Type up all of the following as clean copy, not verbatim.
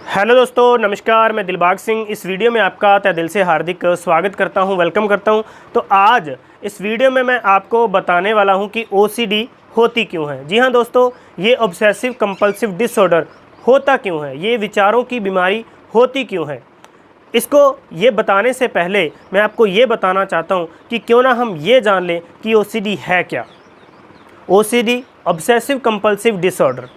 Hello दोस्तों, नमस्कार। मैं दिलबाग सिंह इस वीडियो में आपका तहे दिल से हार्दिक स्वागत करता हूं, वेलकम करता हूं। तो आज इस वीडियो में मैं आपको बताने वाला हूं कि OCD होती क्यों है। जी हां दोस्तों, ये ऑब्सेसिव कंपल्सिव डिसऑर्डर होता क्यों है, ये विचारों की बीमारी होती क्यों है। इसको ये बताने से पहले मैं आपको ये बताना चाहता हूँ कि क्यों ना हम ये जान लें कि OCD है क्या। OCD ऑब्सेसिव कंपल्सिव डिसऑर्डर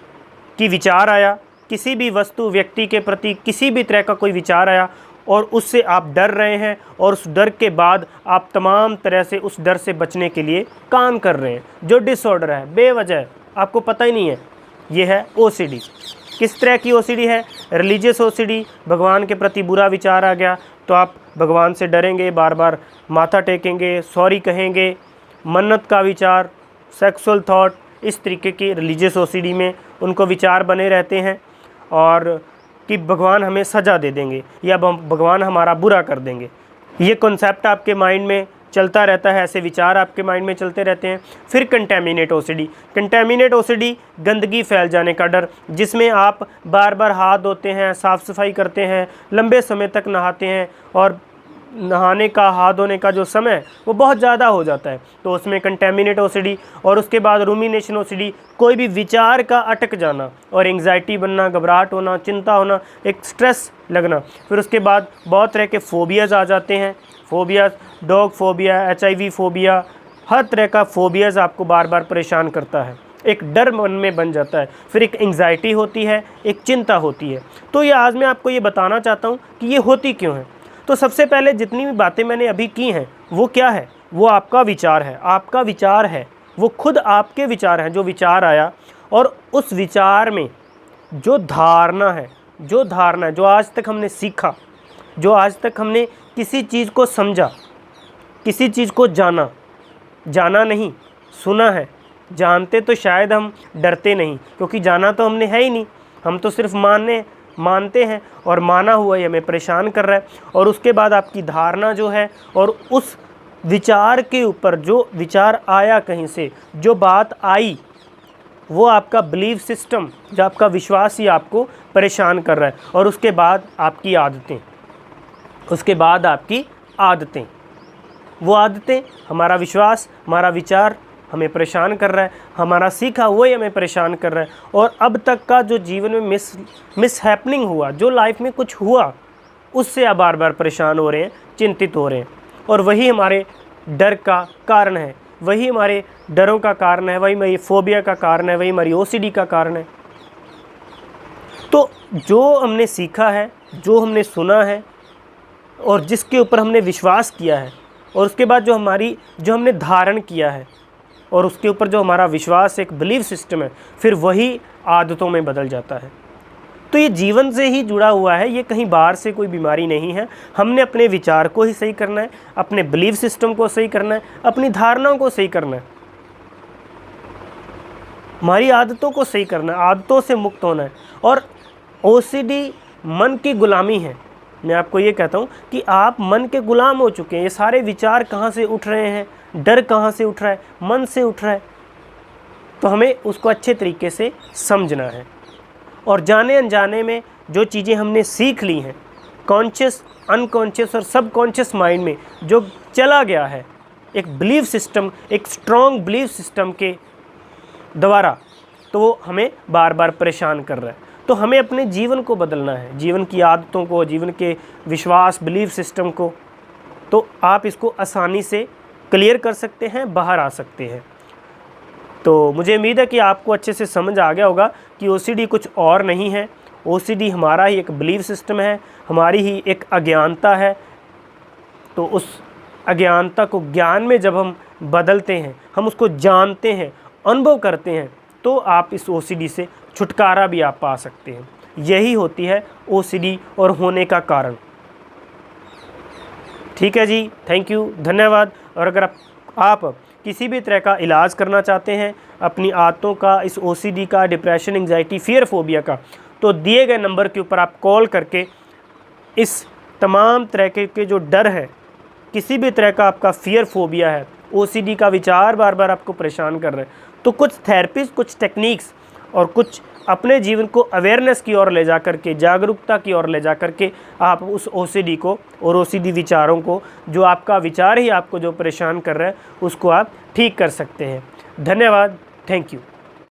कि विचार आया, किसी भी वस्तु व्यक्ति के प्रति किसी भी तरह का कोई विचार आया और उससे आप डर रहे हैं और उस डर के बाद आप तमाम तरह से उस डर से बचने के लिए काम कर रहे हैं, जो डिसऑर्डर है बेवजह आपको पता ही नहीं है, ये है OCD। किस तरह की OCD है? रिलीजियस OCD, भगवान के प्रति बुरा विचार आ गया तो आप भगवान से डरेंगे, बार बार माथा टेकेंगे, सॉरी कहेंगे। मन्नत का विचार, सेक्सुअल थॉट, इस तरीके की रिलीजियस OCD में उनको विचार बने रहते हैं और कि भगवान हमें सज़ा दे देंगे या भगवान हमारा बुरा कर देंगे। ये कॉन्सेप्ट आपके माइंड में चलता रहता है, ऐसे विचार आपके माइंड में चलते रहते हैं। फिर कंटेमिनेट OCD, कंटेमिनेट OCD गंदगी फैल जाने का डर, जिसमें आप बार बार हाथ धोते हैं, साफ़ सफाई करते हैं, लंबे समय तक नहाते हैं और नहाने का, हाथ धोने का जो समय वो बहुत ज़्यादा हो जाता है, तो उसमें कंटेमिनेट OCD। और उसके बाद रूमिनेशन OCD, कोई भी विचार का अटक जाना और एंग्जाइटी बनना, घबराहट होना, चिंता होना, एक स्ट्रेस लगना। फिर उसके बाद बहुत तरह के फोबियाज़ आ जाते हैं, phobias, dog phobia, HIV phobia, हर तरह का फोबियाज़ आपको बार बार परेशान करता है, एक डर मन में बन जाता है। फिर एक एंग्जाइटी होती है, एक चिंता होती है। तो ये आज मैं आपको ये बताना चाहता हूँ कि ये होती क्यों है। तो सबसे पहले जितनी भी बातें मैंने अभी की हैं वो क्या है? वो आपका विचार है। आपका विचार है, वो खुद आपके विचार हैं, जो विचार आया और उस विचार में जो धारणा है, जो आज तक हमने सीखा, जो आज तक हमने किसी चीज़ को समझा, किसी चीज़ को जाना नहीं, सुना है। जानते तो शायद हम डरते नहीं, क्योंकि जाना तो हमने है ही नहीं, हम तो सिर्फ मानते हैं और माना हुआ ही हमें परेशान कर रहा है। और उसके बाद आपकी धारणा जो है और उस विचार के ऊपर जो विचार आया, कहीं से जो बात आई, वो आपका बिलीफ सिस्टम, जो आपका विश्वास ही आपको परेशान कर रहा है। और उसके बाद आपकी आदतें, वो आदतें, हमारा विश्वास, हमारा विचार हमें परेशान कर रहा है, हमारा सीखा वही हमें परेशान कर रहा है। और अब तक का जो जीवन में मिसहैपनिंग हुआ, जो लाइफ में कुछ हुआ, उससे आप बार बार परेशान हो रहे हैं, चिंतित हो रहे हैं। और वही हमारे डर का कारण है, वही हमारे डरों का कारण है, वही हमारी फोबिया का कारण है, वही हमारी OCD का कारण है। तो जो हमने सीखा है, जो हमने सुना है और जिसके ऊपर हमने विश्वास किया है, और उसके बाद जो हमने धारण किया है और उसके ऊपर जो हमारा विश्वास, एक बिलीफ सिस्टम है, फिर वही आदतों में बदल जाता है। तो ये जीवन से ही जुड़ा हुआ है, ये कहीं बाहर से कोई बीमारी नहीं है। हमने अपने विचार को ही सही करना है, अपने बिलीफ सिस्टम को सही करना है, अपनी धारणाओं को सही करना है, हमारी आदतों को सही करना है, आदतों से मुक्त होना है। और OCD मन की गुलामी है। मैं आपको ये कहता हूँ कि आप मन के गुलाम हो चुके हैं। ये सारे विचार कहाँ से उठ रहे हैं, डर कहाँ से उठ रहा है? मन से उठ रहा है। तो हमें उसको अच्छे तरीके से समझना है। और जाने अनजाने में जो चीज़ें हमने सीख ली हैं, कॉन्शियस, अनकॉन्शियस और सबकॉन्शियस माइंड में जो चला गया है, एक बिलीफ सिस्टम, एक स्ट्रॉन्ग बिलीफ सिस्टम के द्वारा, तो वो हमें बार बार परेशान कर रहा है। तो हमें अपने जीवन को बदलना है, जीवन की आदतों को, जीवन के विश्वास, बिलीफ सिस्टम को। तो आप इसको आसानी से क्लियर कर सकते हैं, बाहर आ सकते हैं। तो मुझे उम्मीद है कि आपको अच्छे से समझ आ गया होगा कि OCD कुछ और नहीं है। OCD हमारा ही एक बिलीफ सिस्टम है, हमारी ही एक अज्ञानता है। तो उस अज्ञानता को ज्ञान में जब हम बदलते हैं, हम उसको जानते हैं, अनुभव करते हैं, तो आप इस OCD से छुटकारा भी आप पा सकते हैं। यही होती है OCD और होने का कारण। ठीक है जी, थैंक यू, धन्यवाद। और अगर आप किसी भी तरह का इलाज करना चाहते हैं अपनी आदतों का, इस OCD का, डिप्रेशन, एंग्जाइटी, फियर, फोबिया का, तो दिए गए नंबर के ऊपर आप कॉल करके इस तमाम तरह के जो डर है, किसी भी तरह का आपका फियर, फोबिया है, OCD का विचार बार बार आपको परेशान कर रहे हैं, तो कुछ थेरेपीज, कुछ टेक्निक्स और कुछ अपने जीवन को अवेयरनेस की ओर ले जा करके, जागरूकता की ओर ले जा करके आप उस OCD को और OCD विचारों को, जो आपका विचार ही आपको जो परेशान कर रहा है, उसको आप ठीक कर सकते हैं। धन्यवाद। Thank you.